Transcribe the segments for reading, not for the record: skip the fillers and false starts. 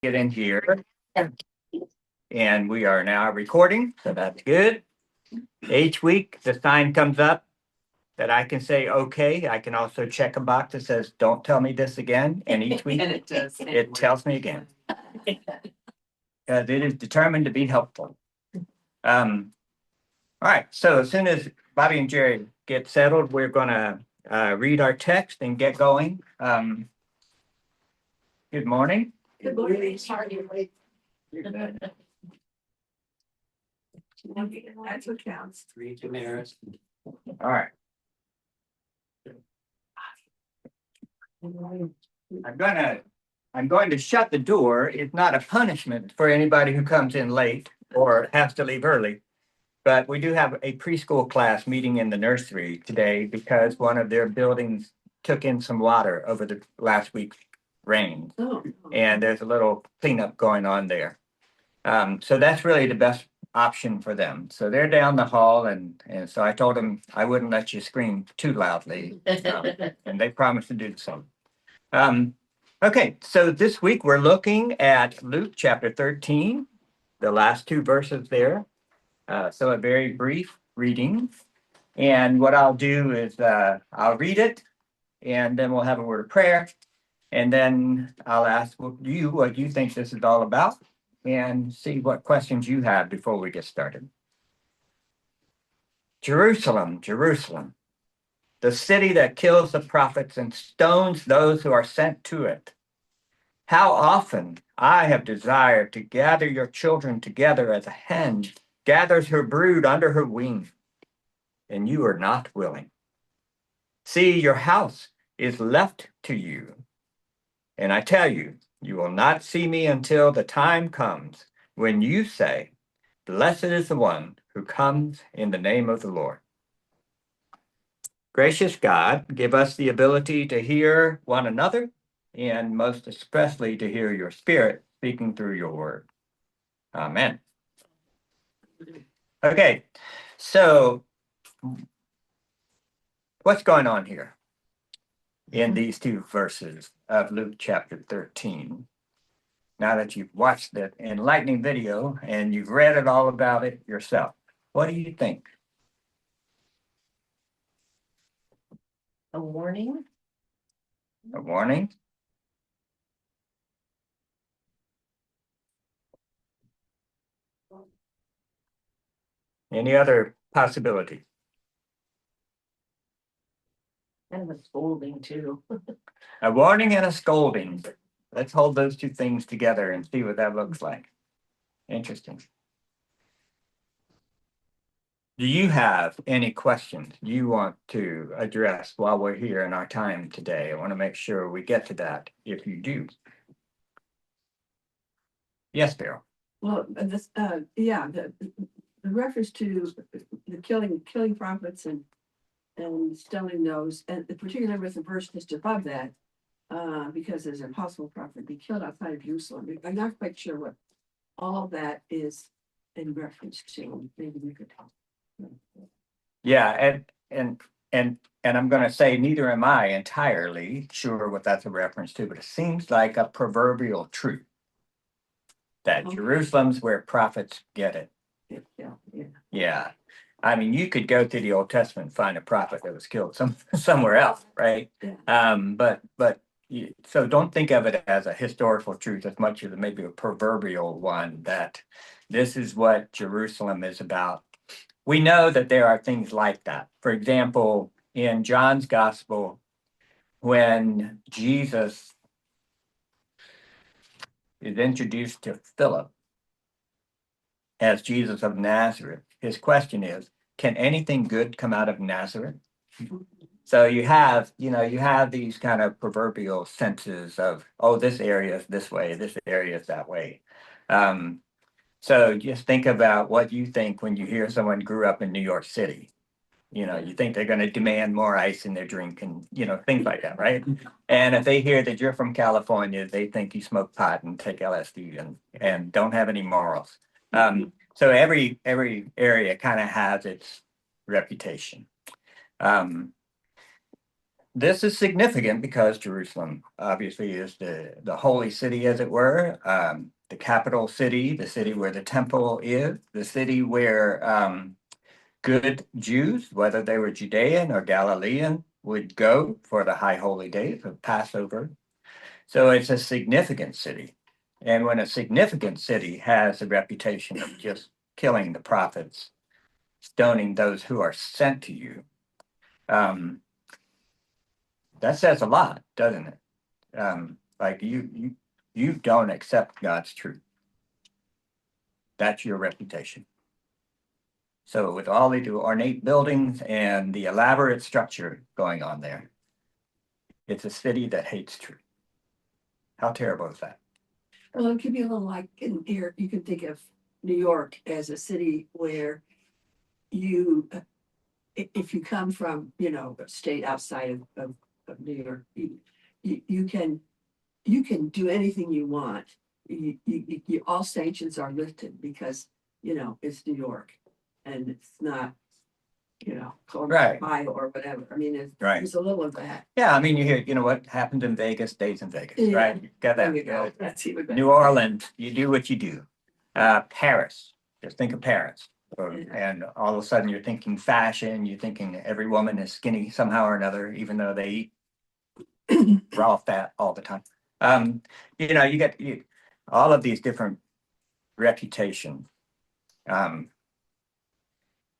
Get in here. And we are now recording, so that's good. Each week, the sign comes up that I can say, okay. I can also check a box that says, don't tell me this again. And each week, And it does. it tells me again. It is determined to be helpful. All right, so as soon as Bobby and Jerry get settled, we're gonna read our text and get going. Good morning. Good morning. That's what counts. Three chimeras. All right. I'm going to shut the door. It's not a punishment for anybody who comes in late or has to leave early. But we do have a preschool class meeting in the nursery today because one of their buildings took in some water over the last week's rain. Oh. And there's a little cleanup going on there. So that's really the best option for them. So they're down the hall and so I told them I wouldn't let you scream too loudly. And they promised to do the same. Okay, so this week we're looking at Luke chapter 13, the last two verses there. So a very brief reading. And what I'll do is I'll read it and then we'll have a word of prayer. And then I'll ask you what you think this is all about and see what questions you have before we get started. Jerusalem, Jerusalem, the city that kills the prophets and stones those who are sent to it. How often I have desired to gather your children together as a hen gathers her brood under her wing, and you are not willing. See, your house is left to you. And I tell you, you will not see me until the time comes when you say, blessed is the one who comes in the name of the Lord. Gracious God, give us the ability to hear one another and most especially to hear your spirit speaking through your word. Amen. Okay, so what's going on here in these two verses of Luke chapter 13? Now that you've watched that enlightening video and you've read it all about it yourself, what do you think? A warning? A warning? Any other possibility? And a scolding too. A warning and a scolding. Let's hold those two things together and see what that looks like. Interesting. Do you have any questions you want to address while we're here in our time today? I want to make sure we get to that if you do. Yes, Bill. Well, the reference to the killing prophets and stoning those, and particularly with the verse just above that, because there's an impossible prophet be killed outside of Jerusalem. I'm not quite sure what all that is in reference to. Maybe you could help. Yeah, and I'm going to say neither am I entirely sure what that's a reference to, but it seems like a proverbial truth that Okay. Jerusalem's where prophets get it. Yeah. Yeah. I mean, you could go to the Old Testament and find a prophet that was killed somewhere else, right? Yeah. So don't think of it as a historical truth as much as maybe a proverbial one that this is what Jerusalem is about. We know that there are things like that. For example, in John's gospel, when Jesus is introduced to Philip as Jesus of Nazareth, his question is, can anything good come out of Nazareth? So you have these kind of proverbial senses of, oh, this area is this way, this area is that way. So just think about what you think when you hear someone grew up in New York City. You think they're going to demand more ice in their drink and, things like that, right? And if they hear that you're from California, they think you smoke pot and take LSD and don't have any morals. So every area kind of has its reputation. this is significant because Jerusalem obviously is the holy city, as it were, the capital city, the city where the temple is, the city where good Jews, whether they were Judean or Galilean, would go for the high holy days of Passover. So it's a significant city. And when a significant city has a reputation of just killing the prophets, stoning those who are sent to you, that says a lot, doesn't it? Like you don't accept God's truth. That's your reputation. So with all the ornate buildings and the elaborate structure going on there, it's a city that hates truth. How terrible is that? Well, it could be a little like in here, you can think of New York as a city where you, if you come from, a state outside of New York, you can do anything you want. All sanctions are lifted because, it's New York and it's not, Columbus, Right. Ohio or whatever. I mean, Right. there's a little of that. Yeah, I mean, you hear, what happened in Vegas stays in Vegas, Yeah. right? You got There that. you go. That's even better. New Orleans, you do what you do. Paris, just think of Paris. Yeah. And all of a sudden you're thinking fashion, you're thinking every woman is skinny somehow or another, even though they eat raw fat all the time. You get all of these different reputations.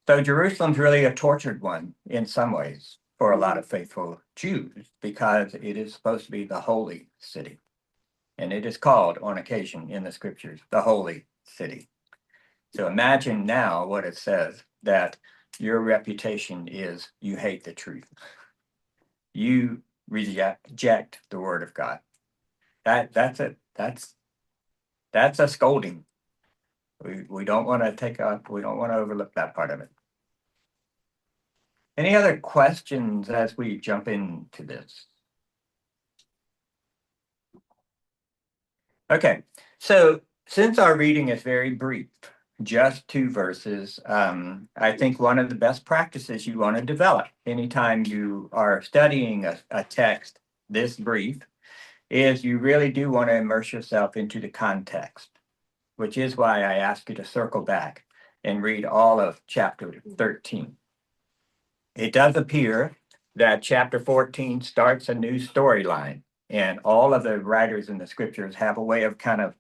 So Jerusalem's really a tortured one in some ways for a lot of faithful Jews because it is supposed to be the holy city. And it is called on occasion in the scriptures, the holy city. So imagine now what it says, that your reputation is you hate the truth. You reject the word of God. That's a scolding. We don't want to we don't want to overlook that part of it. Any other questions as we jump into this? Okay, so since our reading is very brief, just 2 verses, I think one of the best practices you want to develop anytime you are studying a text this brief is you really do want to immerse yourself into the context, which is why I ask you to circle back and read all of chapter 13. It does appear that chapter 14 starts a new storyline, and all of the writers in the scriptures have a way of kind of,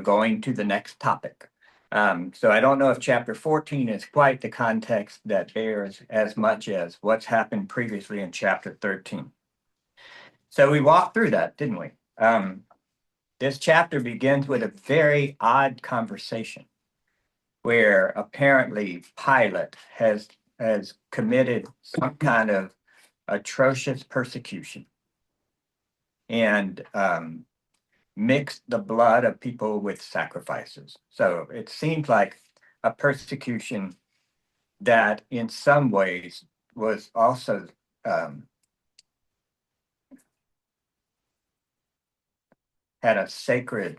going to the next topic. So I don't know if chapter 14 is quite the context that bears as much as what's happened previously in chapter 13. So we walked through that, didn't we? This chapter begins with a very odd conversation where apparently Pilate has committed some kind of atrocious persecution and mixed the blood of people with sacrifices. So it seems like a persecution that in some ways was also had a sacred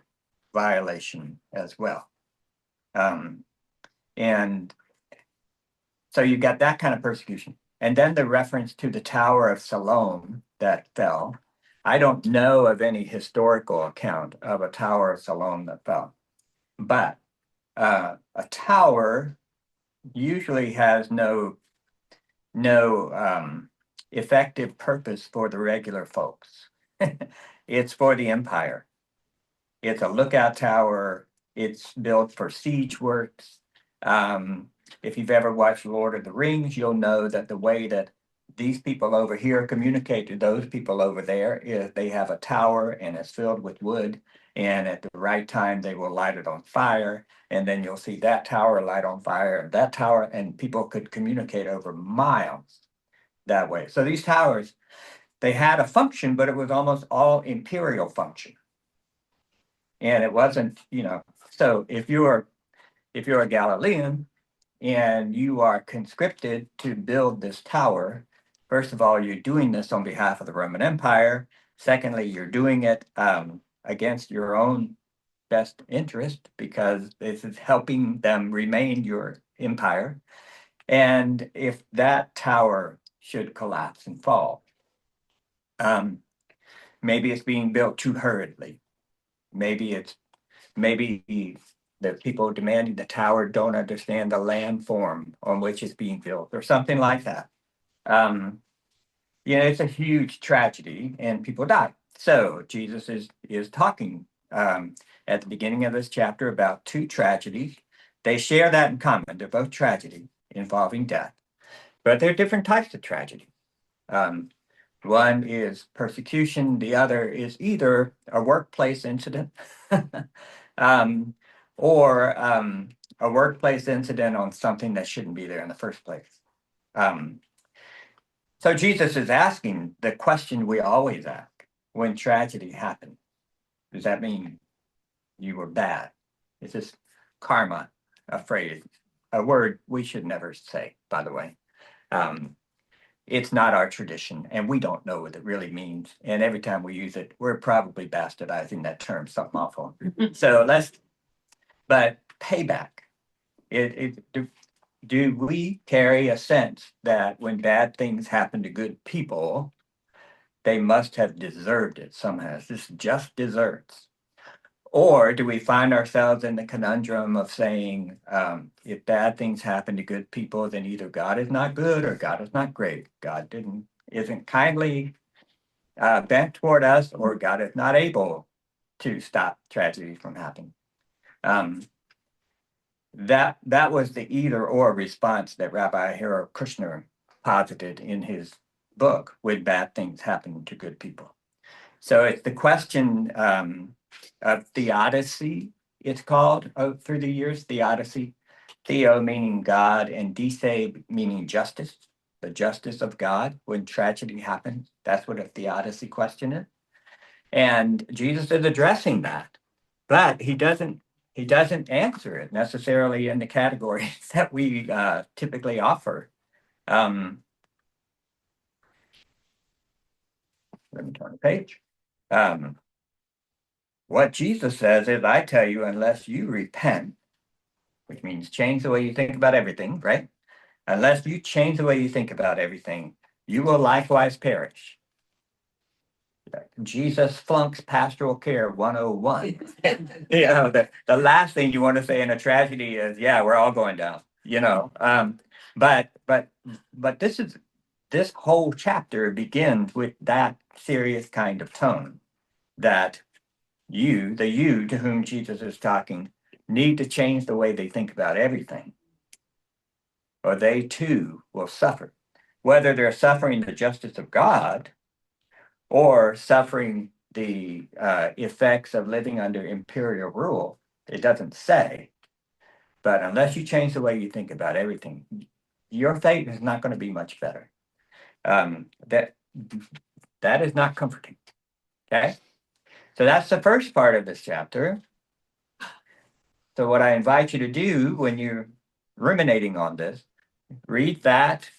violation as well. And so you got that kind of persecution. And then the reference to the Tower of Siloam that fell. I don't know of any historical account of a Tower of Siloam that fell. But a tower usually has no effective purpose for the regular folks. It's for the empire. It's a lookout tower. It's built for siege works. If you've ever watched Lord of the Rings, you'll know that the way that these people over here communicate to those people over there is they have a tower and it's filled with wood. And at the right time, they will light it on fire. And then you'll see that tower light on fire and that tower, and people could communicate over miles that way. So these towers, they had a function, but it was almost all imperial function. And it wasn't, so if you're a Galilean and you are conscripted to build this tower, first of all, you're doing this on behalf of the Roman Empire. Secondly, you're doing it against your own best interest because this is helping them remain your empire. And if that tower should collapse and fall. Maybe it's being built too hurriedly. Maybe the people demanding the tower don't understand the landform on which it's being built, or something like that. It's a huge tragedy, and people die. So Jesus is talking at the beginning of this chapter about two tragedies. They share that in common. They're both tragedy involving death, but they're different types of tragedy. One is persecution. The other is either a workplace incident or a workplace incident on something that shouldn't be there in the first place. So Jesus is asking the question we always ask when tragedy happens. Does that mean you were bad? Is this karma, a phrase, a word we should never say, by the way? It's not our tradition, and we don't know what it really means. And every time we use it, we're probably bastardizing that term, something awful. But payback. Do we carry a sense that when bad things happen to good people, they must have deserved it somehow? This just deserts. Or do we find ourselves in the conundrum of saying, if bad things happen to good people, then either God is not good or God is not great. God isn't kindly bent toward us, or God is not able to stop tragedy from happening. That was the either or response that Rabbi Harold Kushner posited in his book, When Bad Things Happen to Good People. So it's the question of theodicy, it's called through the years, theodicy. Theo meaning God, and dise meaning justice, the justice of God when tragedy happens. That's what a theodicy question is. And Jesus is addressing that, but he doesn't answer it necessarily in the categories that we typically offer. Let me turn the page. What Jesus says is, I tell you, unless you repent, which means change the way you think about everything, right? Unless you change the way you think about everything, you will likewise perish. Jesus flunks pastoral care 101. The last thing you want to say in a tragedy is, yeah, we're all going down, But this whole chapter begins with that serious kind of tone, that the you to whom Jesus is talking, need to change the way they think about everything, or they too will suffer. Whether they're suffering the justice of God or suffering the effects of living under imperial rule, it doesn't say. But unless you change the way you think about everything, your fate is not going to be much better. That is not comforting. Okay? So that's the first part of this chapter. So what I invite you to do when you're ruminating on this, read that,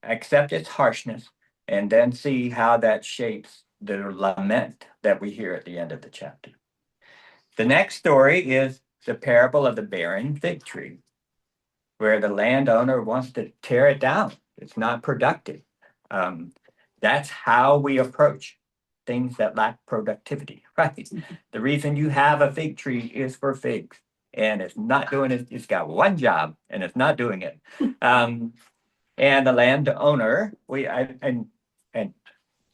accept its harshness, and then see how that shapes the lament that we hear at the end of the chapter. The next story is the parable of the barren fig tree, where the landowner wants to tear it down. It's not productive. That's how we approach things that lack productivity, right? The reason you have a fig tree is for figs, and it's not doing it. It's got one job, and it's not doing it. And the landowner, and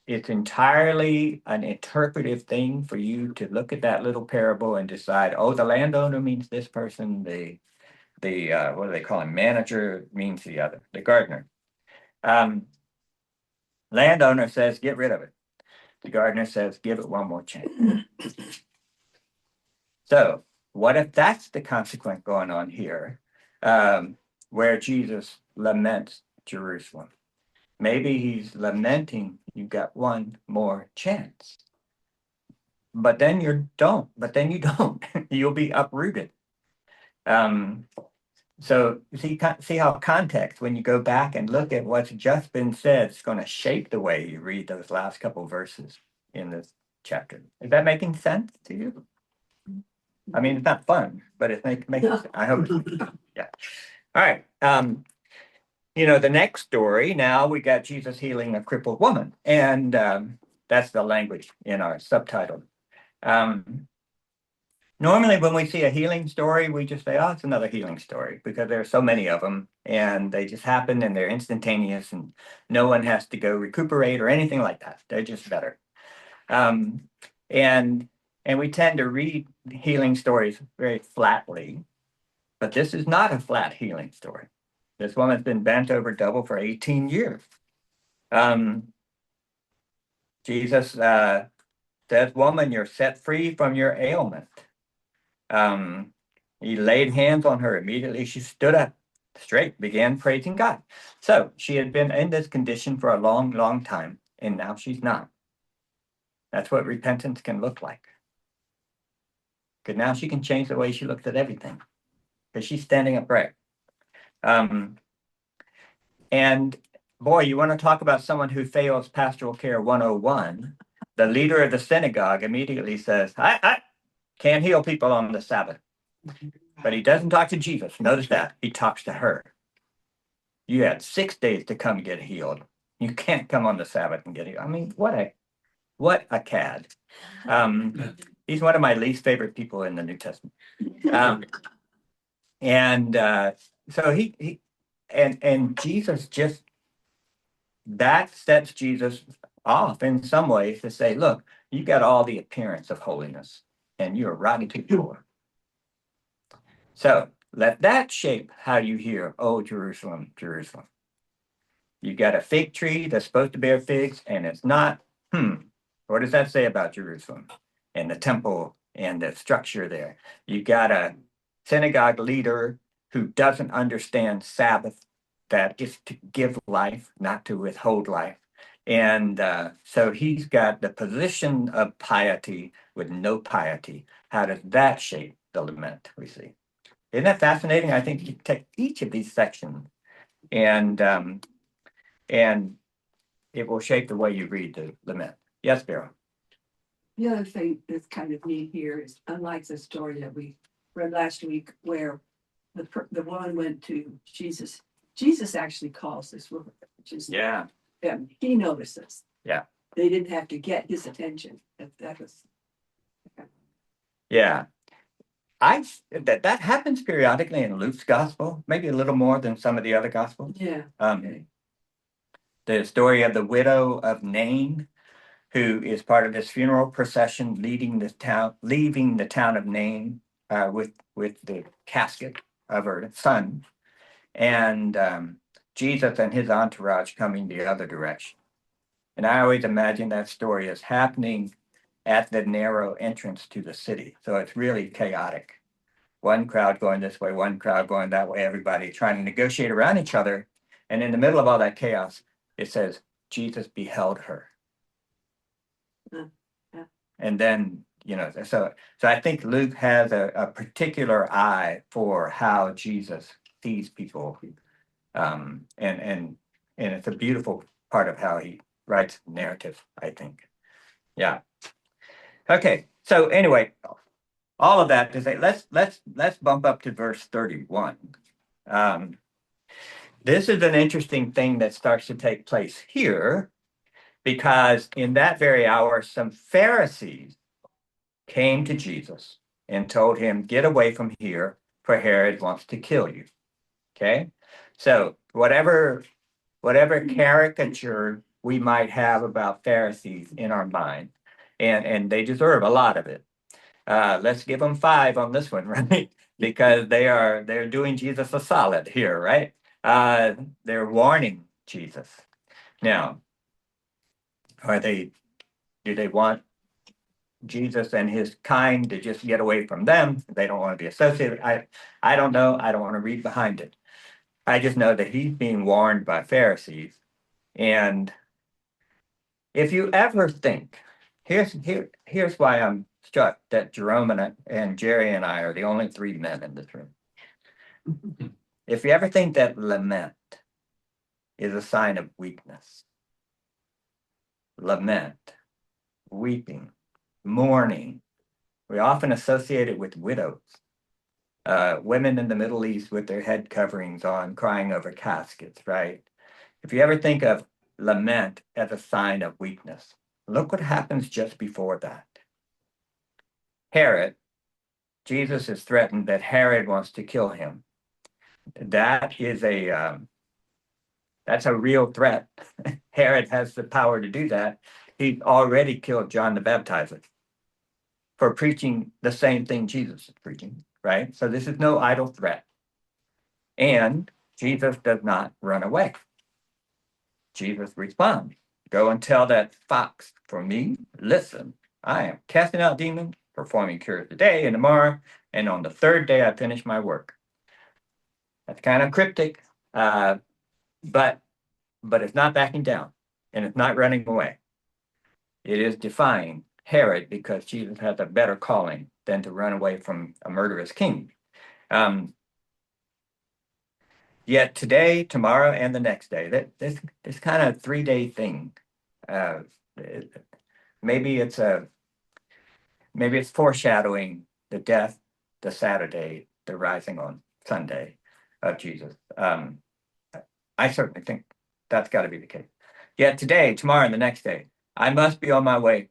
it's entirely an interpretive thing for you to look at that little parable and decide, oh, the landowner means this person, the what do they call him? Manager means the other, the gardener. Landowner says, get rid of it. The gardener says, give it one more chance. So what if that's the consequence going on here, where Jesus laments Jerusalem? Maybe he's lamenting, you got one more chance. But then you don't. You'll be uprooted. So see how context, when you go back and look at what's just been said, it's going to shape the way you read those last couple of verses in this chapter. Is that making sense to you? I mean, it's not fun, but it makes sense. I hope. Yeah. All right. the next story, now we got Jesus healing a crippled woman. And that's the language in our subtitle. Normally, when we see a healing story, we just say, oh, it's another healing story because there are so many of them and they just happen and they're instantaneous and no one has to go recuperate or anything like that. They're just better. Um, and we tend to read healing stories very flatly, but this is not a flat healing story. This woman's been bent over double for 18 years. Jesus says, woman, you're set free from your ailment. He laid hands on her. Immediately she stood up straight, began praising God. So she had been in this condition for a long, long time, and now she's not. That's what repentance can look like. Because now she can change the way she looks at everything. Because she's standing upright. And boy, you want to talk about someone who fails pastoral care 101. The leader of the synagogue immediately says, I can't heal people on the Sabbath. But he doesn't talk to Jesus. Notice that. He talks to her. You had 6 days to come get healed. You can't come on the Sabbath and get healed. I mean, what a cad. He's one of my least favorite people in the New Testament. So he and Jesus just, that sets Jesus off in some ways to say, look, you got all the appearance of holiness and you're rotten to the core. So let that shape how you hear, oh, Jerusalem, Jerusalem. You got a fig tree that's supposed to bear figs and it's not. What does that say about Jerusalem and the temple and the structure there? You got a synagogue leader who doesn't understand Sabbath, that is to give life, not to withhold life. And so he's got the position of piety with no piety. How does that shape the lament we see? Isn't that fascinating? I think you take each of these sections and it will shape the way you read the lament. Yes, Vera. The other thing that's kind of neat here is, unlike the story that we read last week, where the woman went to Jesus. Jesus actually calls this woman, which is he notices. Yeah. They didn't have to get his attention. That was. Yeah. That happens periodically in Luke's gospel, maybe a little more than some of the other gospels. Yeah. The story of the widow of Nain, who is part of this funeral procession leaving the town of Nain with the casket of her son, and Jesus and his entourage coming the other direction. And I always imagine that story as happening at the narrow entrance to the city. So it's really chaotic. One crowd going this way, one crowd going that way, everybody trying to negotiate around each other. And in the middle of all that chaos, it says, Jesus beheld her. And then, so I think Luke has a particular eye for how Jesus sees people. And it's a beautiful part of how he writes narrative, I think. Yeah. Okay. So anyway, all of that to say, let's bump up to verse 31. This is an interesting thing that starts to take place here, because in that very hour, some Pharisees came to Jesus and told him, get away from here, for Herod wants to kill you. Okay. So whatever caricature we might have about Pharisees in our mind, and they deserve a lot of it. Let's give them 5 on this one, right? Because they're doing Jesus a solid here, right? They're warning Jesus. Now, do they want Jesus and his kind to just get away from them? They don't want to be associated. I don't know. I don't want to read behind it. I just know that he's being warned by Pharisees. And if you ever think, here's why I'm struck that Jerome and Jerry and I are the only 3 men in this room. If you ever think that lament is a sign of weakness, lament, weeping, mourning, we often associate it with widows. women in the Middle East with their head coverings on, crying over caskets, right? If you ever think of lament as a sign of weakness, look what happens just before that. Herod, Jesus is threatened that Herod wants to kill him. That is that's a real threat. Herod has the power to do that. He already killed John the Baptizer for preaching the same thing Jesus is preaching, right? So this is no idle threat. And Jesus does not run away. Jesus responds, go and tell that fox, for me, listen, I am casting out demons, performing cures today and tomorrow, and on the third day I finish my work. That's kind of cryptic, but it's not backing down, and it's not running away. It is defying Herod because Jesus has a better calling than to run away from a murderous king. Yet today, tomorrow, and the next day, this kind of 3-day thing. Maybe it's foreshadowing the death, the Saturday, the rising on Sunday of Jesus. I certainly think that's got to be the case. Yet today, tomorrow, and the next day, I must be on my way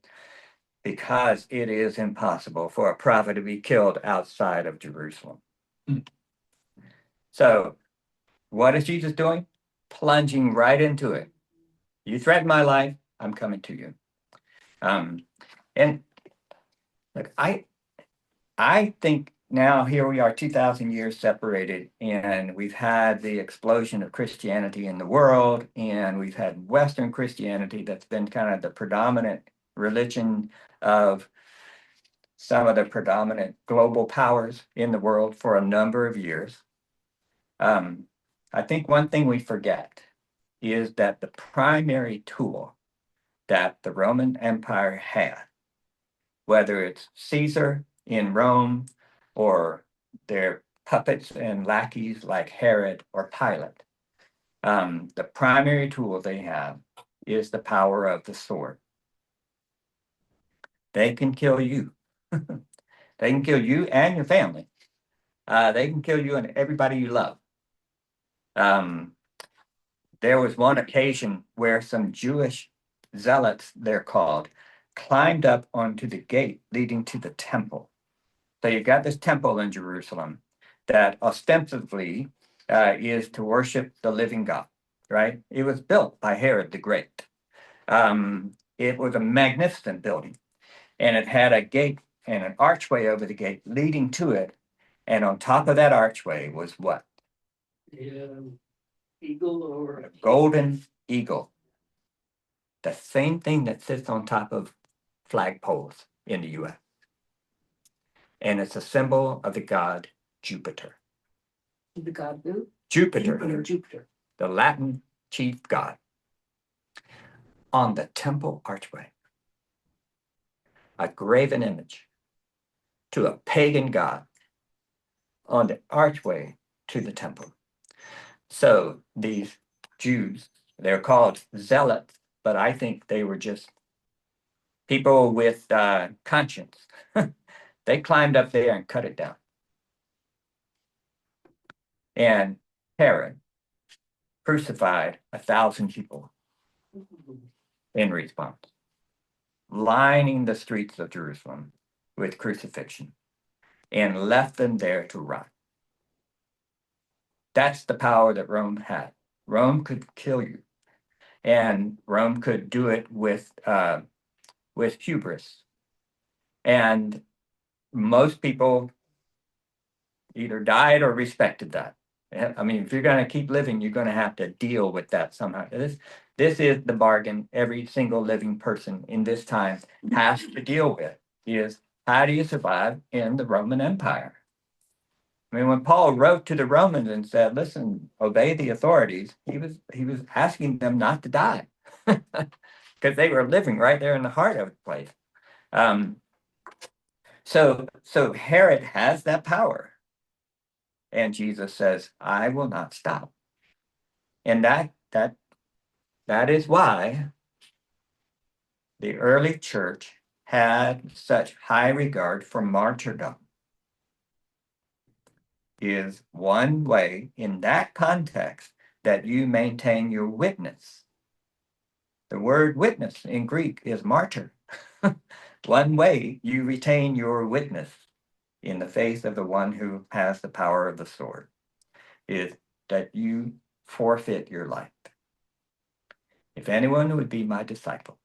because it is impossible for a prophet to be killed outside of Jerusalem. So, what is Jesus doing? Plunging right into it. You threaten my life, I'm coming to you. And look, I think now here we are 2,000 years separated, and we've had the explosion of Christianity in the world, and we've had Western Christianity that's been kind of the predominant religion of some of the predominant global powers in the world for a number of years. I think one thing we forget is that the primary tool that the Roman Empire had, whether it's Caesar in Rome or their puppets and lackeys like Herod or Pilate, the primary tool they have is the power of the sword. They can kill you. They can kill you and your family. They can kill you and everybody you love. There was one occasion where some Jewish zealots, they're called, climbed up onto the gate leading to the temple. So you've got this temple in Jerusalem that ostensibly is to worship the living God, right? It was built by Herod the Great. It was a magnificent building, and it had a gate and an archway over the gate leading to it. And on top of that archway was what? Eagle or a golden eagle. The same thing that sits on top of flagpoles in the US. And it's a symbol of the god Jupiter. The god who? Jupiter. Jupiter. The Latin chief god. On the temple archway, a graven image to a pagan god on the archway to the temple. So these Jews, they're called zealots, but I think they were just people with conscience. They climbed up there and cut it down. And Herod crucified 1,000 people in response, lining the streets of Jerusalem with crucifixion and left them there to rot. That's the power that Rome had. Rome could kill you, and Rome could do it with hubris. And most people either died or respected that. I mean, if you're going to keep living, you're going to have to deal with that somehow. This is the bargain every single living person in this time has to deal with, is how do you survive in the Roman Empire? I mean, when Paul wrote to the Romans and said, listen, obey the authorities, he was asking them not to die because they were living right there in the heart of the place. So Herod has that power. And Jesus says, I will not stop. And that is why the early church had such high regard for martyrdom. is one way in that context that you maintain your witness. The word witness in Greek is martyr. One way you retain your witness in the face of the one who has the power of the sword is that you forfeit your life. If anyone would be my disciple,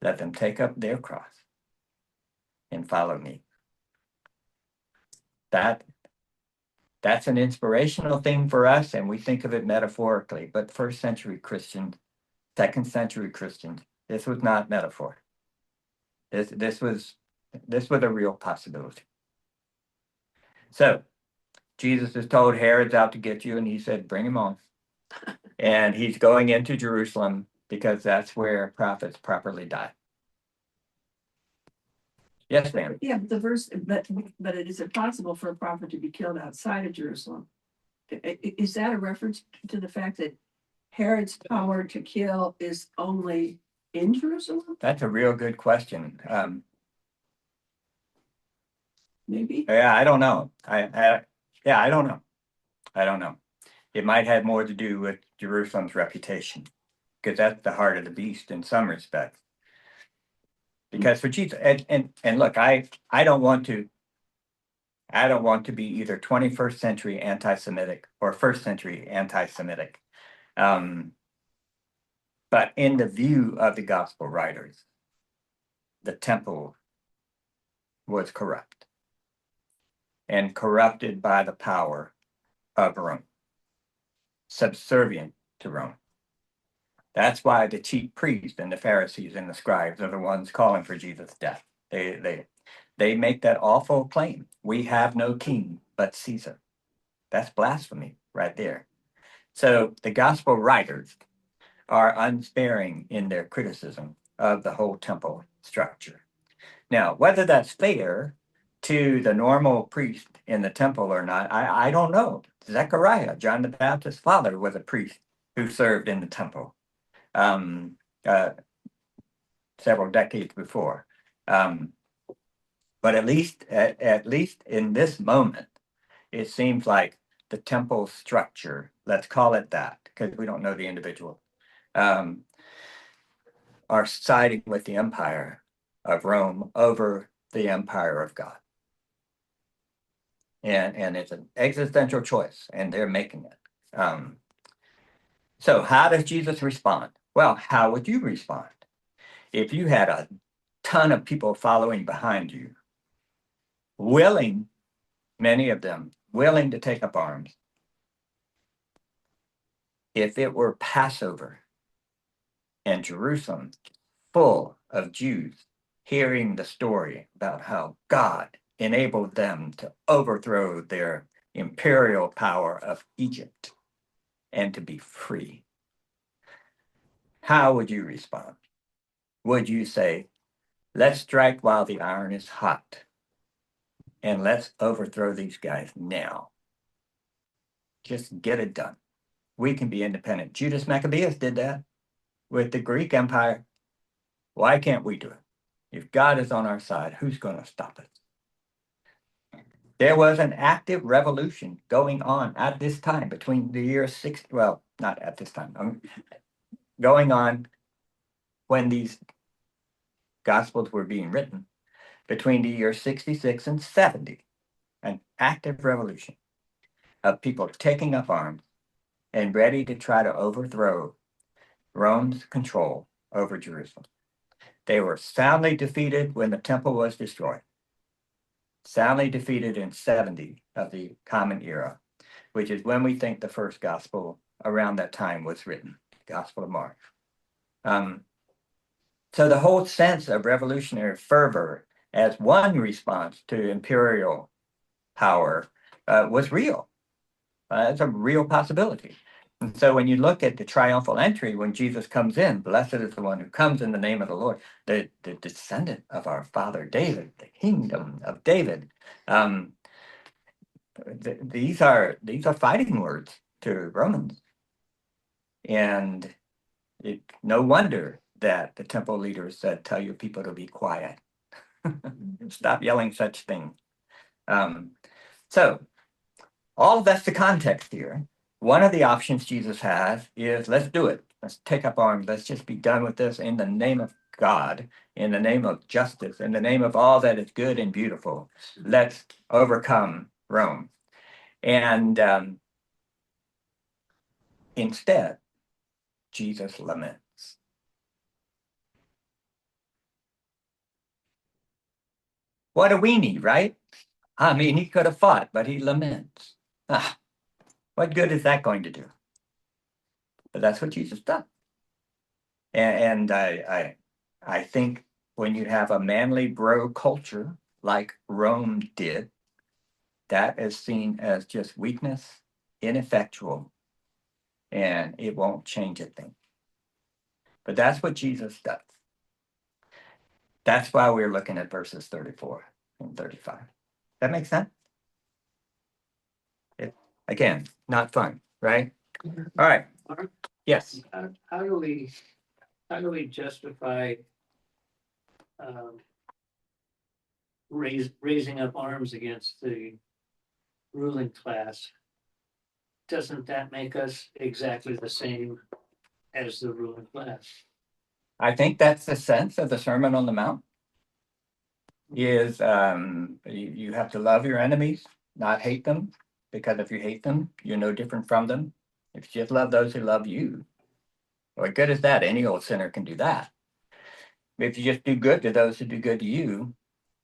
let them take up their cross and follow me. That's an inspirational thing for us, and we think of it metaphorically, but first century Christians, second century Christians, this was not metaphor. This was a real possibility. So Jesus is told Herod's out to get you, and he said, bring him on. And he's going into Jerusalem because that's where prophets properly die. Yes, ma'am. Yeah, but the verse, but it is impossible for a prophet to be killed outside of Jerusalem. Is that a reference to the fact that Herod's power to kill is only in Jerusalem? That's a real good question. Maybe. Yeah, I don't know. I don't know. I don't know. It might have more to do with Jerusalem's reputation, because that's the heart of the beast in some respects. Because for Jesus, and look, I don't want to be either 21st century anti-Semitic or first century anti-Semitic. But in the view of the gospel writers, the temple was corrupt and corrupted by the power of Rome, subservient to Rome. That's why the chief priests and the Pharisees and the scribes are the ones calling for Jesus' death. They make that awful claim. We have no king but Caesar. That's blasphemy right there. So the gospel writers are unsparing in their criticism of the whole temple structure. Now, whether that's fair to the normal priest in the temple or not, I don't know. Zechariah, John the Baptist's father, was a priest who served in the temple several decades before. But at least in this moment, it seems like the temple structure, let's call it that, because we don't know the individual, are siding with the empire of Rome over the empire of God. And it's an existential choice, and they're making it. So how does Jesus respond? Well, how would you respond if you had a ton of people following behind you, willing, many of them, willing to take up arms? If it were Passover and Jerusalem full of Jews hearing the story about how God enabled them to overthrow their imperial power of Egypt and to be free, how would you respond? Would you say, let's strike while the iron is hot and let's overthrow these guys now? Just get it done. We can be independent. Judas Maccabeus did that with the Greek Empire. Why can't we do it? If God is on our side, who's going to stop us? There was an active revolution going on at this time between the year 60, well, not at this time, going on when these Gospels were being written, between the year 66 and 70, an active revolution of people taking up arms and ready to try to overthrow Rome's control over Jerusalem. They were soundly defeated when the temple was destroyed, soundly defeated in 70 of the Common Era, which is when we think the first gospel around that time was written, the Gospel of Mark. So the whole sense of revolutionary fervor as one response to imperial power was real. It's a real possibility. And so when you look at the triumphal entry, when Jesus comes in, blessed is the one who comes in the name of the Lord, the descendant of our father David, the kingdom of David. These are fighting words to Romans. And no wonder that the temple leaders said, tell your people to be quiet. Stop yelling such things. So all of that's the context here. One of the options Jesus has is let's do it. Let's take up arms. Let's just be done with this in the name of God, in the name of justice, in the name of all that is good and beautiful. Let's overcome Rome. And instead, Jesus laments. What a weenie, right? I mean, he could have fought, but he laments. Ah, what good is that going to do? But that's what Jesus does. And I think when you have a manly bro culture like Rome did, that is seen as just weakness, ineffectual, and it won't change a thing. But that's what Jesus does. That's why we're looking at verses 34 and 35. That makes sense? Again, not fun, right? All right. Yes. How do we justify raising up arms against the ruling class? Doesn't that make us exactly the same as the ruling class? I think that's the sense of the Sermon on the Mount. Is you have to love your enemies, not hate them, because if you hate them, you're no different from them. If you just love those who love you, what good is that? Any old sinner can do that. If you just do good to those who do good to you,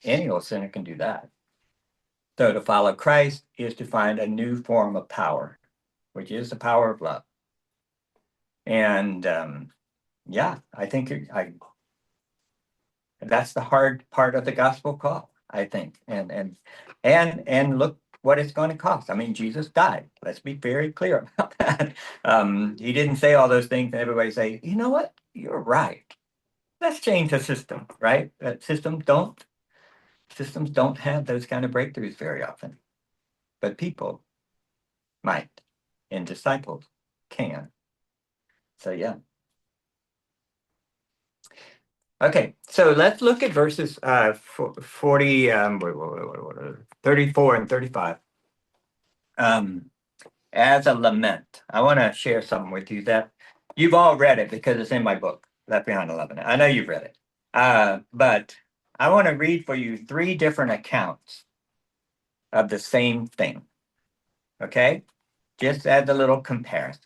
any old sinner can do that. So to follow Christ is to find a new form of power, which is the power of love. And yeah, I think that's the hard part of the gospel call, I think. And look what it's going to cost. I mean, Jesus died. Let's be very clear about that. He didn't say all those things and everybody say, you know what? You're right. Let's change the system, right? Systems don't have those kind of breakthroughs very often. But people might, and disciples can. So yeah. Okay, so let's look at verses 40, 34 and 35. As a lament, I want to share something with you that you've all read it because it's in my book, Left Behind 11. I know you've read it. But I want to read for you 3 different accounts of the same thing. Okay? Just as a little comparison.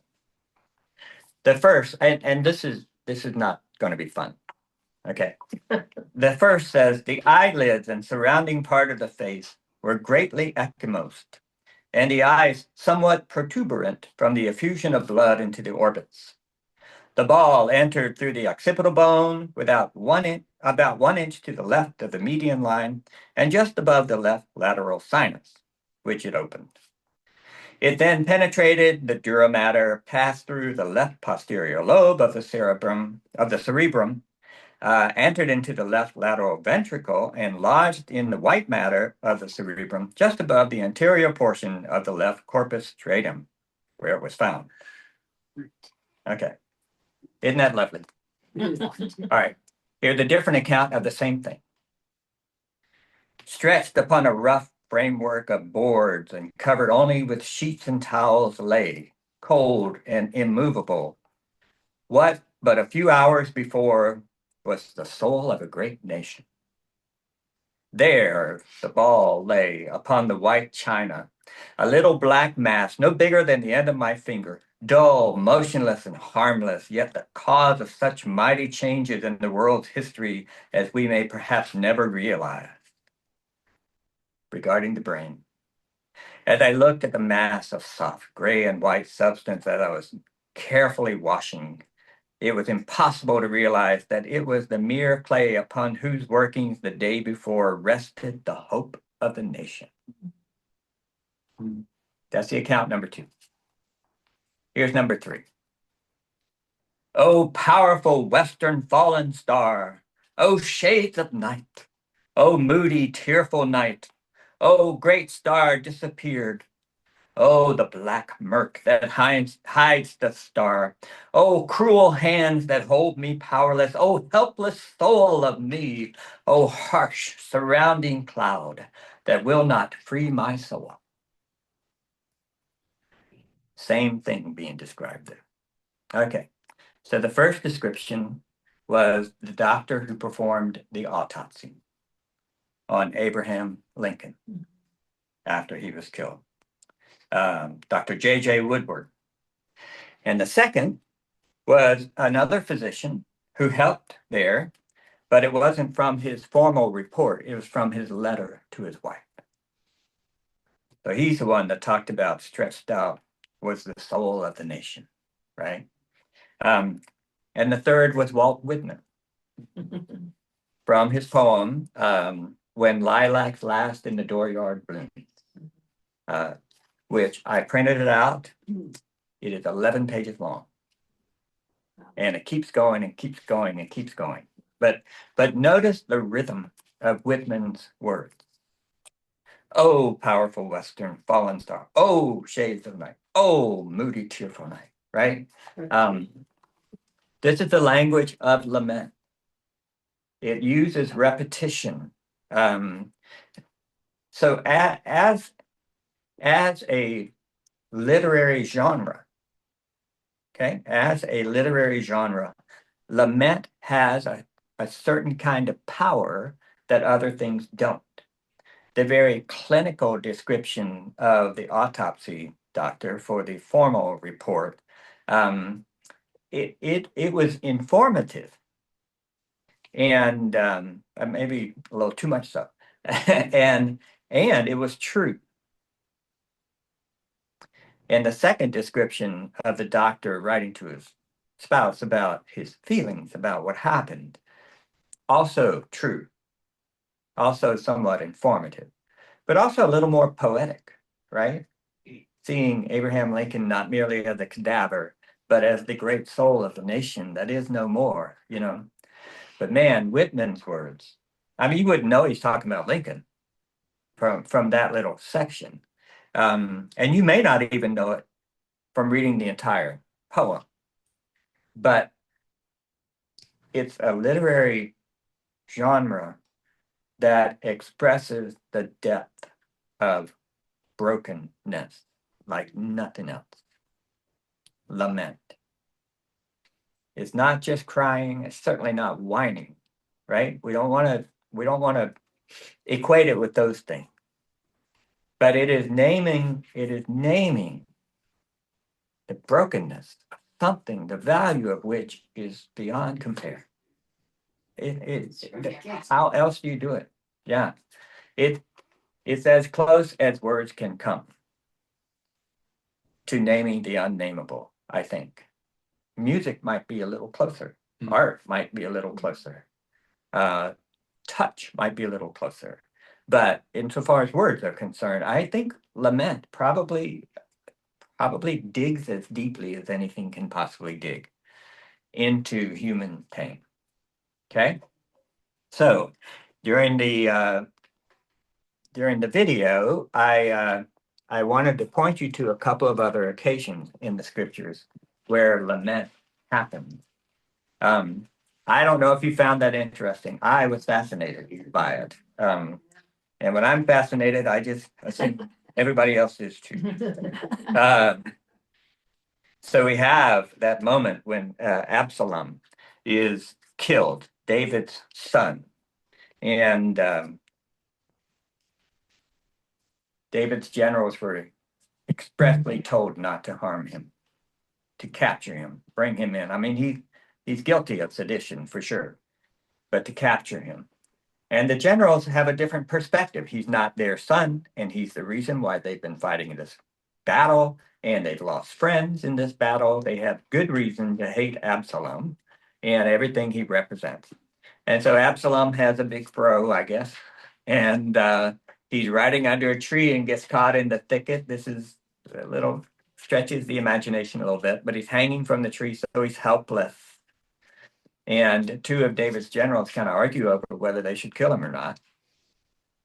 The first, and this is not going to be fun. Okay. The first says the eyelids and surrounding part of the face were greatly ecchymosed, and the eyes somewhat protuberant from the effusion of blood into the orbits. The ball entered through the occipital bone about 1 inch to the left of the median line and just above the left lateral sinus, which it opened. It then penetrated the dura mater, passed through the left posterior lobe of the cerebrum, entered into the left lateral ventricle, and lodged in the white matter of the cerebrum just above the anterior portion of the left corpus striatum, where it was found. Okay. Isn't that lovely? All right. Here's a different account of the same thing. Stretched upon a rough framework of boards and covered only with sheets and towels lay, cold and immovable. What but a few hours before was the soul of a great nation. There the ball lay upon the white china, a little black mass no bigger than the end of my finger, dull, motionless, and harmless, yet the cause of such mighty changes in the world's history as we may perhaps never realize. Regarding the brain, as I looked at the mass of soft gray and white substance that I was carefully washing, it was impossible to realize that it was the mere clay upon whose workings the day before rested the hope of the nation. That's the account number 2. Here's number 3. Oh, powerful western fallen star! Oh, shades of night! Oh, moody, tearful night! Oh, great star disappeared! Oh, the black murk that hides the star. Oh, cruel hands that hold me powerless. Oh, helpless soul of me. Oh, harsh surrounding cloud that will not free my soul. Same thing being described there. Okay, so the first description was the doctor who performed the autopsy on Abraham Lincoln after he was killed, Dr. J.J. Woodward. And the second was another physician who helped there, but it wasn't from his formal report, it was from his letter to his wife. So he's the one that talked about stressed out was the soul of the nation, right? And the third was Walt Whitman from his poem, When Lilacs Last in the Dooryard Blooms, which I printed it out. It is 11 pages long. And it keeps going and keeps going and keeps going. But notice the rhythm of Whitman's words. Oh, powerful Western fallen star. Oh, shades of night. Oh, moody, tearful night, right? This is the language of lament. It uses repetition. So as a literary genre, okay, as a literary genre, lament has a certain kind of power that other things don't. The very clinical description of the autopsy doctor for the formal report, it was informative and maybe a little too much so, and it was true. And the second description of the doctor writing to his spouse about his feelings about what happened, also true, also somewhat informative, but also a little more poetic, right? Seeing Abraham Lincoln not merely as a cadaver, but as the great soul of the nation that is no more, you know. But man, Whitman's words, I mean, you wouldn't know he's talking about Lincoln from that little section. And you may not even know it from reading the entire poem. But it's a literary genre that expresses the depth of brokenness like nothing else. Lament. It's not just crying, it's certainly not whining, right? We don't want to equate it with those things. But it is naming the brokenness of something, the value of which is beyond compare. How else do you do it? Yeah. It's as close as words can come to naming the unnameable, I think. Music might be a little closer. Art might be a little closer. Touch might be a little closer. But insofar as words are concerned, I think lament probably digs as deeply as anything can possibly dig into human pain. Okay? So during the video, I wanted to point you to a couple of other occasions in the scriptures where lament happens. I don't know if you found that interesting. I was fascinated by it. And when I'm fascinated, I think everybody else is too. So we have that moment when Absalom is killed, David's son. And David's generals were expressly told not to harm him, to capture him, bring him in. I mean, he's guilty of sedition for sure, but to capture him. And the generals have a different perspective. He's not their son, and he's the reason why they've been fighting in this battle, and they've lost friends in this battle. They have good reason to hate Absalom and everything he represents. And so Absalom has a big fro, I guess, and he's riding under a tree and gets caught in the thicket. This is a little stretches the imagination a little bit, but he's hanging from the tree, so he's helpless. And two of David's generals kind of argue over whether they should kill him or not.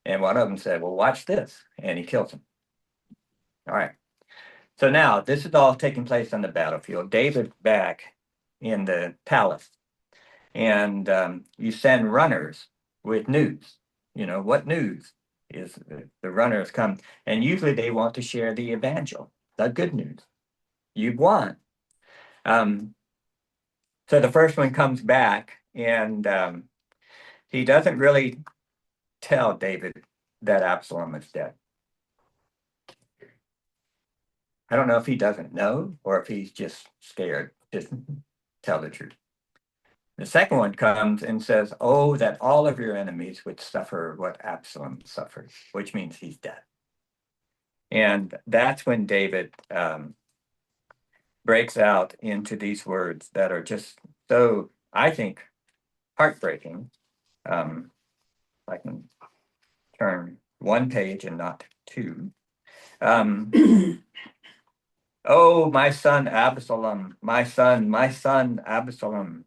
And one of them said, well, watch this. And he kills him. All right. So now this is all taking place on the battlefield. David's back in the palace. And you send runners with news. You know, what news is the runners come. And usually they want to share the evangel, the good news. you've won. So the first one comes back, and he doesn't really tell David that Absalom is dead. I don't know if he doesn't know or if he's just scared to tell the truth. The second one comes and says, oh, that all of your enemies would suffer what Absalom suffered, which means he's dead. And that's when David breaks out into these words that are just so, I think, heartbreaking. I can turn one page and not two. Oh, my son Absalom, my son Absalom,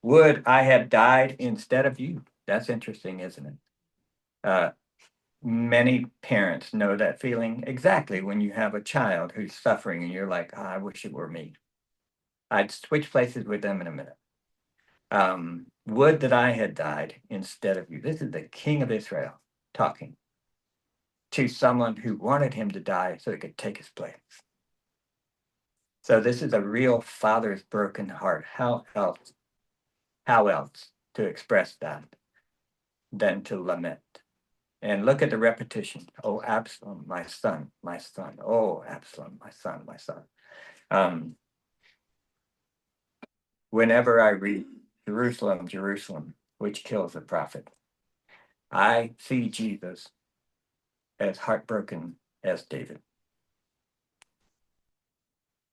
would I have died instead of you? That's interesting, isn't it? Many parents know that feeling exactly when you have a child who's suffering and you're like, oh, I wish it were me. I'd switch places with them in a minute. Would that I had died instead of you. This is the king of Israel talking to someone who wanted him to die so he could take his place. So this is a real father's broken heart. How else to express that than to lament? And look at the repetition. Oh, Absalom, my son, my son. Oh, Absalom, my son, my son. Whenever I read Jerusalem, Jerusalem, which kills the prophet, I see Jesus as heartbroken as David.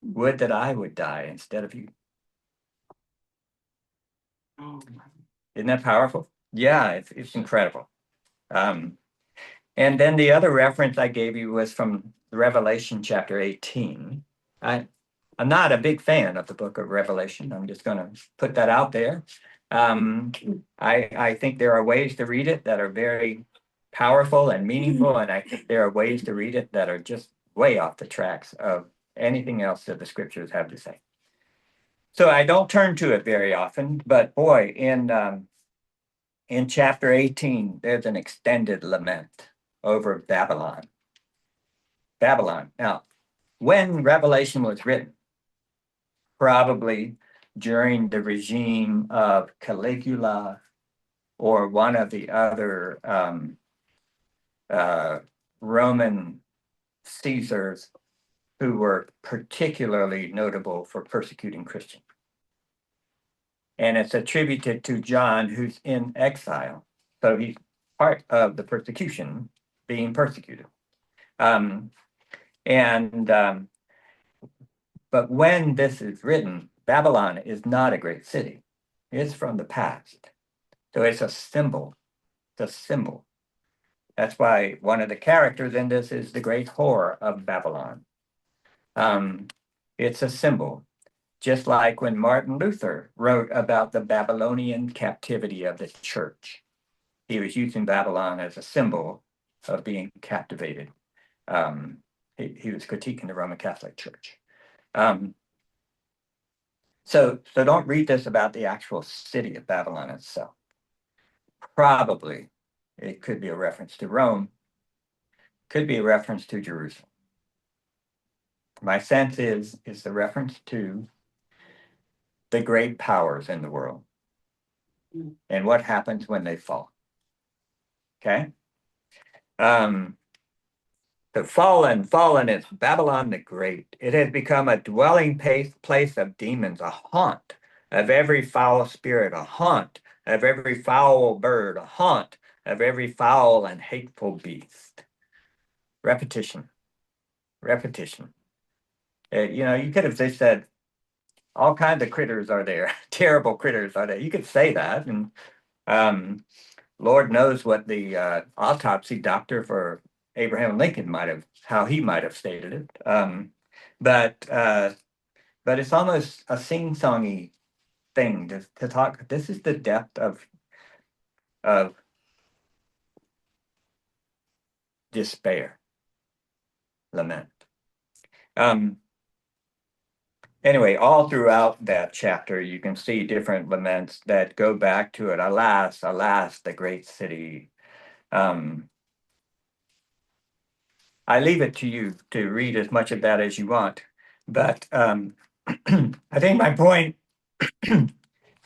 Would that I would die instead of you. Isn't that powerful? Yeah, it's incredible. And then the other reference I gave you was from Revelation chapter 18. I'm not a big fan of the book of Revelation. I'm just going to put that out there. I think there are ways to read it that are very powerful and meaningful, and I think there are ways to read it that are just way off the tracks of anything else that the scriptures have to say. So I don't turn to it very often, but boy, in chapter 18, there's an extended lament over Babylon. Babylon. Now, when Revelation was written, probably during the regime of Caligula or one of the other Roman Caesars who were particularly notable for persecuting Christians. And it's attributed to John, who's in exile. So he's part of the persecution, being persecuted. But when this is written, Babylon is not a great city. It's from the past. So it's a symbol. It's a symbol. That's why one of the characters in this is the great whore of Babylon. It's a symbol. Just like when Martin Luther wrote about the Babylonian captivity of the church. He was using Babylon as a symbol of being captivated. He was critiquing the Roman Catholic Church. So don't read this about the actual city of Babylon itself. Probably it could be a reference to Rome, could be a reference to Jerusalem. My sense is the reference to the great powers in the world and what happens when they fall. Okay? The fallen is Babylon the Great. It has become a dwelling place of demons, a haunt of every foul spirit, a haunt of every foul bird, a haunt of every foul and hateful beast. Repetition. You could have just said, all kinds of critters are there, terrible critters are there. You could say that, and Lord knows what the autopsy doctor for Abraham Lincoln how he might have stated it. But it's almost a sing-songy thing to talk. This is the depth of despair, lament. Anyway, all throughout that chapter, you can see different laments that go back to it. Alas, alas, the great city. I leave it to you to read as much of that as you want. But I think my point, I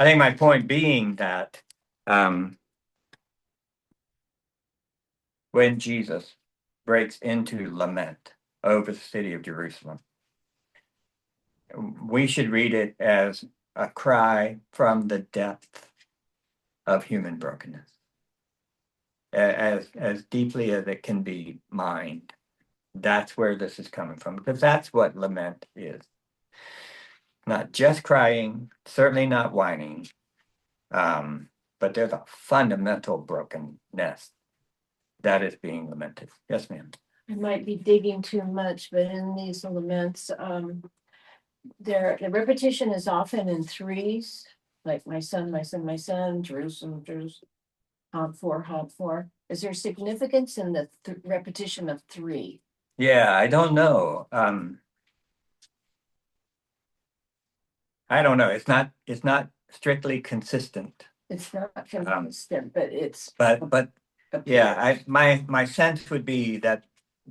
think my point being that when Jesus breaks into lament over the city of Jerusalem, we should read it as a cry from the depth of human brokenness, as deeply as it can be mined. That's where this is coming from, because that's what lament is. Not just crying, certainly not whining, but there's a fundamental brokenness that is being lamented. Yes, ma'am. I might be digging too much, but in these laments, the repetition is often in threes, like my son, my son, my son, Jerusalem, Jerusalem. Hop four, hop four. Is there significance in the repetition of three? Yeah, I don't know. I don't know. It's not strictly consistent. It's not consistent, but it's. But yeah, my sense would be that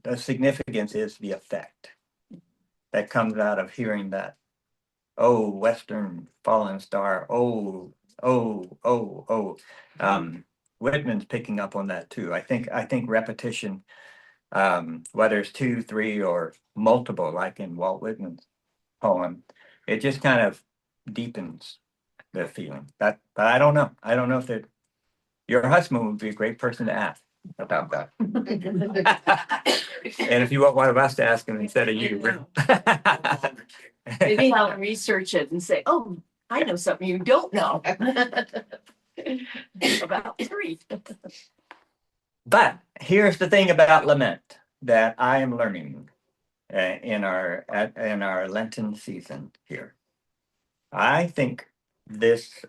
the significance is the effect that comes out of hearing that. Oh, Western fallen star. Oh, oh, oh, oh. Whitman's picking up on that too. I think repetition, whether it's 2, 3, or multiple, like in Walt Whitman's poem, it just kind of deepens the feeling. But I don't know. I don't know if your husband would be a great person to ask about that. And if you want one of us to ask him instead of you. Maybe I'll research it and say, oh, I know something you don't know. About three. But here's the thing about lament that I am learning in our Lenten season here. I think this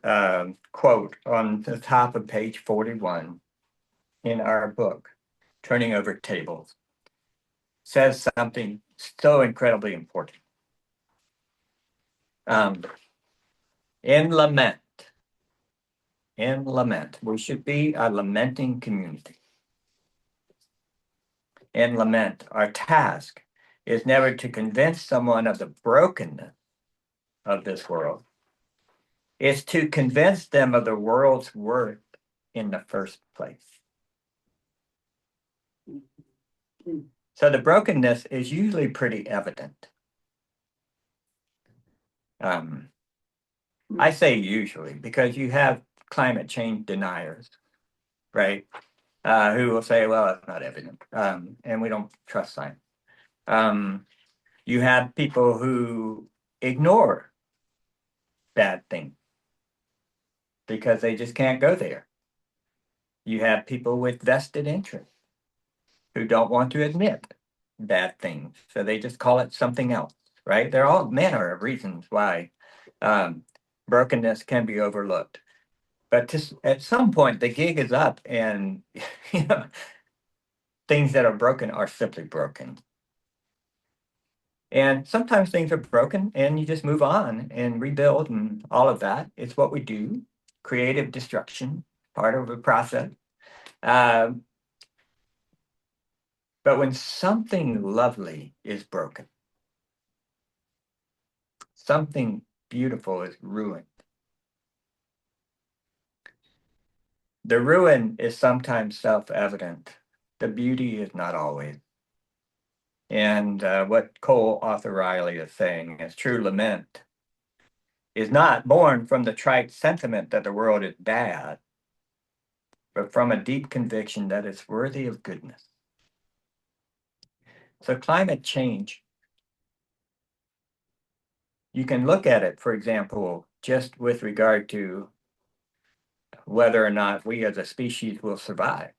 quote on the top of page 41 in our book, Turning Over Tables, says something so incredibly important. In lament, we should be a lamenting community. In lament, our task is never to convince someone of the brokenness of this world. It's to convince them of the world's worth in the first place. So the brokenness is usually pretty evident. I say usually because you have climate change deniers, right? Who will say, well, it's not evident, and we don't trust science. You have people who ignore bad things because they just can't go there. You have people with vested interest who don't want to admit bad things, so they just call it something else, right? There are all manner of reasons why brokenness can be overlooked. But at some point, the gig is up, and things that are broken are simply broken. And sometimes things are broken, and you just move on and rebuild, and all of that. It's what we do. Creative destruction, part of the process. But when something lovely is broken, something beautiful is ruined. The ruin is sometimes self-evident. The beauty is not always. And what Cole Arthur Riley is saying is true lament is not born from the trite sentiment that the world is bad, but from a deep conviction that it's worthy of goodness. So climate change, you can look at it, for example, just with regard to whether or not we as a species will survive.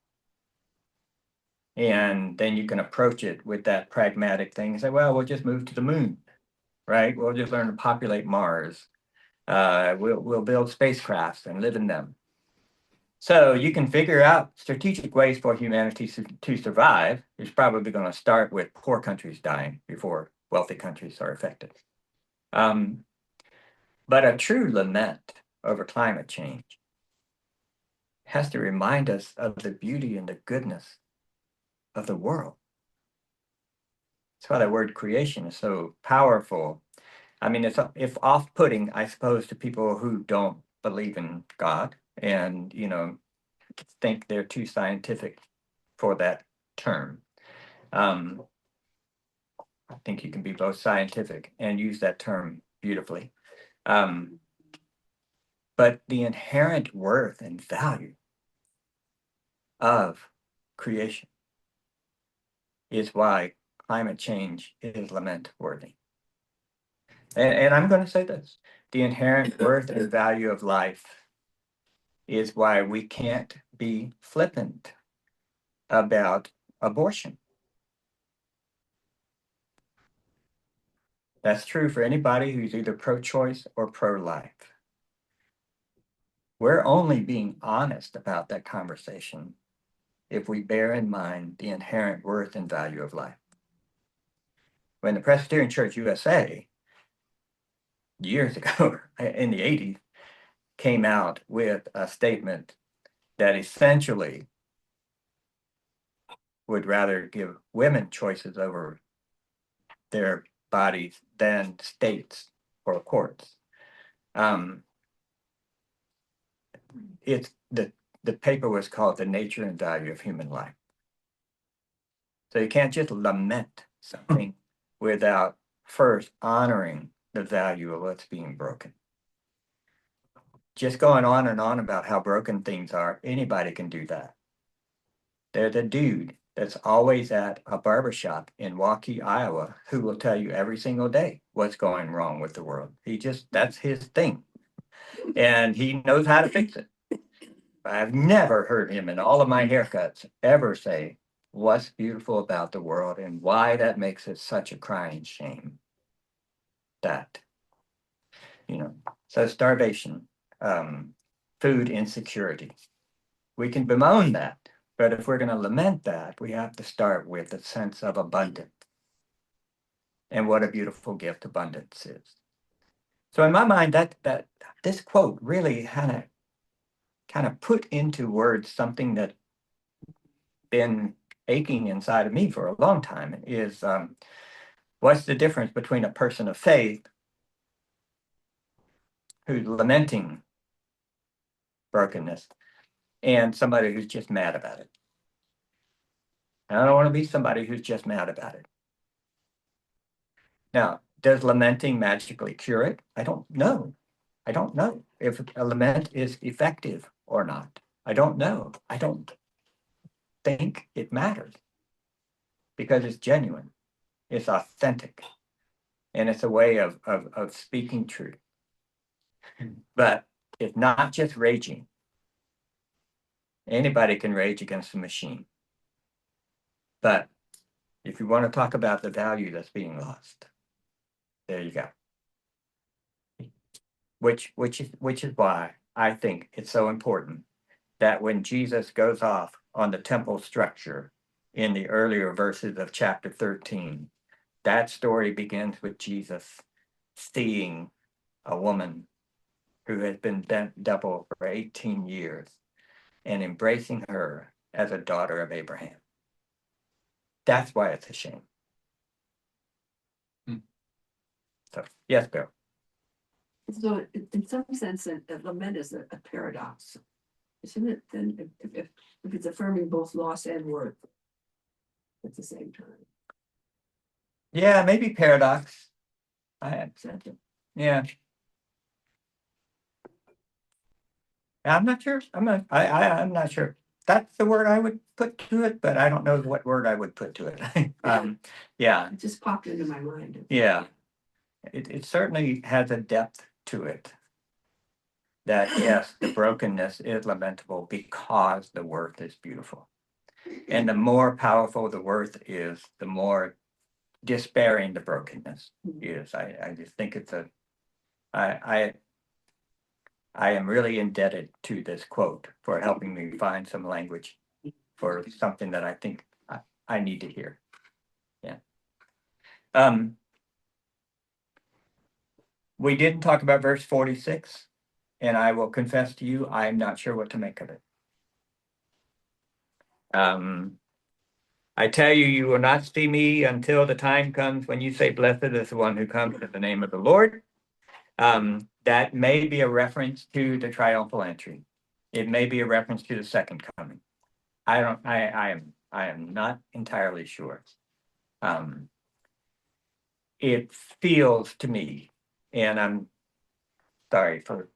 And then you can approach it with that pragmatic thing and say, well, we'll just move to the moon, right? We'll just learn to populate Mars. We'll build spacecrafts and live in them. So you can figure out strategic ways for humanity to survive. It's probably going to start with poor countries dying before wealthy countries are affected. But a true lament over climate change has to remind us of the beauty and the goodness of the world. It's That's why the word creation is so powerful. I mean, it's off-putting, I suppose, to people who don't believe in God and, think they're too scientific for that term. I think you can be both scientific and use that term beautifully. But the inherent worth and value of creation is why climate change is lament worthy. And I'm going to say this, the inherent worth and value of life is why we can't be flippant about abortion. That's true for anybody who's either pro-choice or pro-life. We're only being honest about that conversation if we bear in mind the inherent worth and value of life. When the Presbyterian Church USA, years ago, in the 80s, came out with a statement that essentially would rather give women choices over their bodies than states or courts. It's the paper was called The Nature and Value of Human Life. So you can't just lament something without first honoring the value of what's being broken. Just going on and on about how broken things are, anybody can do that. There's a dude that's always at a barbershop in Waukee, Iowa, who will tell you every single day what's going wrong with the world. That's his thing. And he knows how to fix it. I've never heard him in all of my haircuts ever say what's beautiful about the world and why that makes it such a crying shame. That, so starvation, food insecurity. We can bemoan that, but if we're going to lament that, we have to start with a sense of abundance. And what a beautiful gift abundance is. So in my mind, that this quote really kind of put into words something that been aching inside of me for a long time is what's the difference between a person of faith who's lamenting brokenness and somebody who's just mad about it. And I don't want to be somebody who's just mad about it. Now, does lamenting magically cure it? I don't know. I don't know if a lament is effective or not. I don't know. I don't think it matters because it's genuine, it's authentic, and it's a way of speaking truth. But it's not just raging. Anybody can rage against a machine. But if you want to talk about the value that's being lost, there you go. Which is why I think it's so important that when Jesus goes off on the temple structure in the earlier verses of chapter 13, that story begins with Jesus seeing a woman who has been bent double for 18 years and embracing her as a daughter of Abraham. That's why it's a shame. So, yes, Bill. So in some sense, a lament is a paradox, isn't it? Then if it's affirming both loss and worth at the same time. Yeah, maybe paradox. Exactly. Yeah. I'm not sure. I'm not sure. That's the word I would put to it, but I don't know what word I would put to it. Yeah. It just popped into my mind. Yeah. It certainly has a depth to it. That yes, the brokenness is lamentable because the worth is beautiful. And the more powerful the worth is, the more despairing the brokenness is. I just think it's I am really indebted to this quote for helping me find some language for something that I think I need to hear. Yeah. We didn't talk about verse 46, and I will confess to you, I'm not sure what to make of it. I tell you, you will not see me until the time comes when you say, blessed is the one who comes in the name of the Lord. That may be a reference to the triumphal entry. It may be a reference to the second coming. I am not entirely sure. It feels to me, and I'm sorry for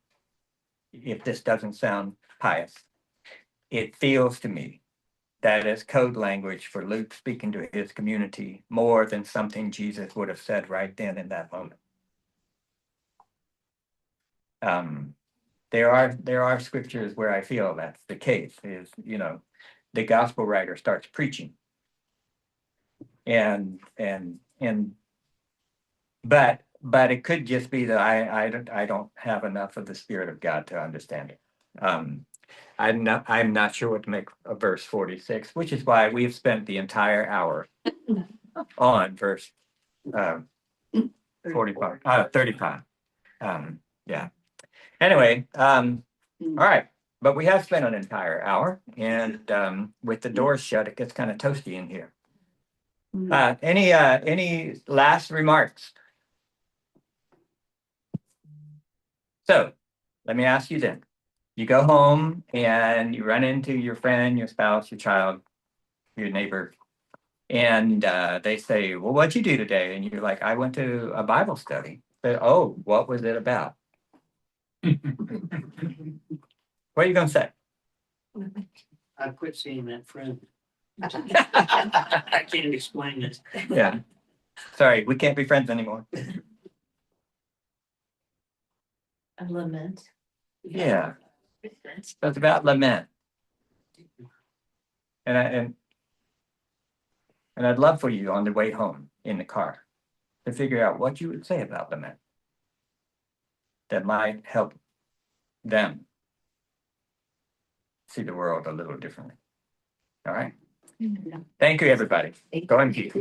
if this doesn't sound pious. It feels to me that is code language for Luke speaking to his community more than something Jesus would have said right then in that moment. There are scriptures where I feel that's the case. Is the gospel writer starts preaching, and but it could just be that I don't have enough of the Spirit of God to understand it. I'm not sure what to make of verse 46, which is why we've spent the entire hour on verse 35. Yeah. Anyway, all right, but we have spent an entire hour, and with the doors shut, it gets kind of toasty in here. Any last remarks? So let me ask you then. You go home and you run into your friend, your spouse, your child, your neighbor, and they say, well, what'd you do today? And you're like, I went to a Bible study. But, oh, what was it about? What are you going to say? I quit seeing that friend. I can't explain it. Yeah. Sorry, we can't be friends anymore. A lament. Yeah. So it's about lament. And I'd love for you on the way home in the car to figure out what you would say about lament that might help them see the world a little differently. All right. Thank you, everybody. Go in peace.